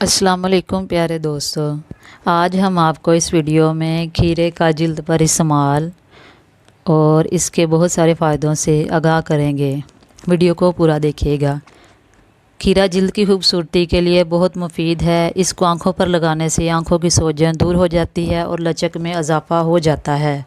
अस्सलाम वालेकुम प्यारे दोस्तों। आज हम आपको इस वीडियो में खीरे का जिल्द पर इस्तेमाल और इसके बहुत सारे फ़ायदों से आगाह करेंगे। वीडियो को पूरा देखिएगा। खीरा जिल्द की खूबसूरती के लिए बहुत मुफीद है। इसको आँखों पर लगाने से आँखों की सोजन दूर हो जाती है और लचक में इजाफ़ा हो जाता है।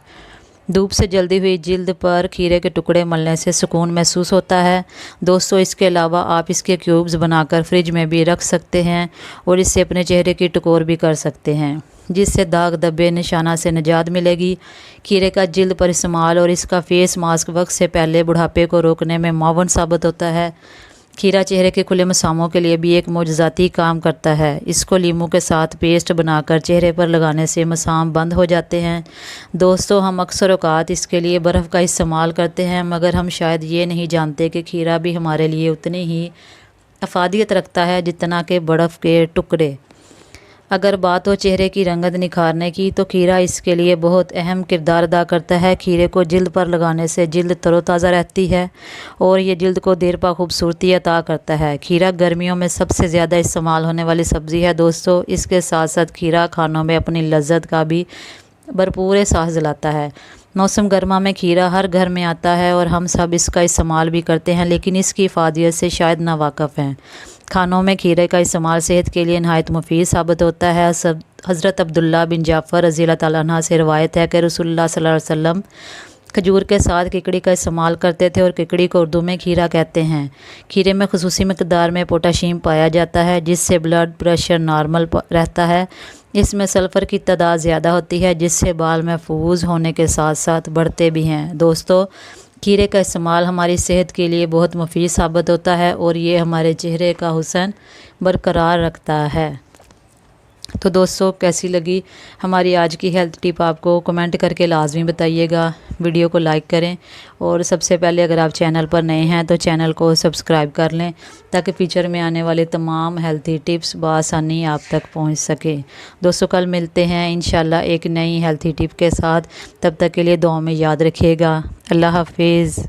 धूप से जल्दी हुई जिल्द पर खीरे के टुकड़े मलने से सुकून महसूस होता है। दोस्तों, इसके अलावा आप इसके क्यूब्स बनाकर फ्रिज में भी रख सकते हैं और इससे अपने चेहरे की टकोर भी कर सकते हैं, जिससे दाग धब्बे निशाना से निजात मिलेगी। खीरे का जिल्द पर इस्तेमाल और इसका फेस मास्क वक्त से पहले बुढ़ापे को रोकने में मुआवन साबित होता है। खीरा चेहरे के खुले मसामों के लिए भी एक मोजज़ाती काम करता है। इसको लीमू के साथ पेस्ट बनाकर चेहरे पर लगाने से मसाम बंद हो जाते हैं। दोस्तों, हम अक्सर औक़ात इसके लिए बर्फ़ का इस्तेमाल करते हैं, मगर हम शायद ये नहीं जानते कि खीरा भी हमारे लिए उतनी ही अफादियत रखता है जितना कि बर्फ़ के टुकड़े। अगर बात हो चेहरे की रंगत निखारने की, तो खीरा इसके लिए बहुत अहम किरदार अदा करता है। खीरे को जिल्द पर लगाने से जिल्द तरोताज़ा रहती है और ये जिल्द को देर पा खूबसूरती अता करता है। खीरा गर्मियों में सबसे ज़्यादा इस्तेमाल होने वाली सब्ज़ी है। दोस्तों, इसके साथ साथ खीरा खानों में अपनी लज्जत का भी भरपूर एहसास दिलाता है। मौसम गर्मा में खीरा हर घर में आता है और हम सब इसका इस्तेमाल भी करते हैं, लेकिन इसकी इफ़ादियत से शायद नावाकिफ़ हैं। खानों में खीरे का इस्तेमाल सेहत के लिए नहायत मुफीद साबित होता है। हज़रत अब्दुल्ला बिन जाफ़र रज़ी अल्लाह तआला अन्हु से रवायत है कि रसूलुल्लाह सल्लल्लाहु अलैहि वसल्लम खजूर के साथ किकड़ी का इस्तेमाल करते थे और किकड़ी को उर्दू में खीरा कहते हैं। खीरे में ख़ुसूसी मकदार में पोटाशियम पाया जाता है, जिससे ब्लड प्रेशर नॉर्मल रहता है। इसमें सल्फ़र की तादाद ज़्यादा होती है, जिससे बाल महफूज होने के साथ साथ बढ़ते भी हैं। दोस्तों, खीरे का इस्तेमाल हमारी सेहत के लिए बहुत मुफीद साबित होता है और ये हमारे चेहरे का हुस्न बरकरार रखता है। तो दोस्तों, कैसी लगी हमारी आज की हेल्थ टिप आपको कमेंट करके लाजमी बताइएगा। वीडियो को लाइक करें और सबसे पहले अगर आप चैनल पर नए हैं तो चैनल को सब्सक्राइब कर लें, ताकि फ्यूचर में आने वाले तमाम हेल्थी टिप्स बआसानी आप तक पहुंच सके। दोस्तों, कल मिलते हैं इंशाल्लाह एक नई हेल्थी टिप के साथ। तब तक के लिए दुआ में याद रखिएगा। अल्लाह हाफिज़।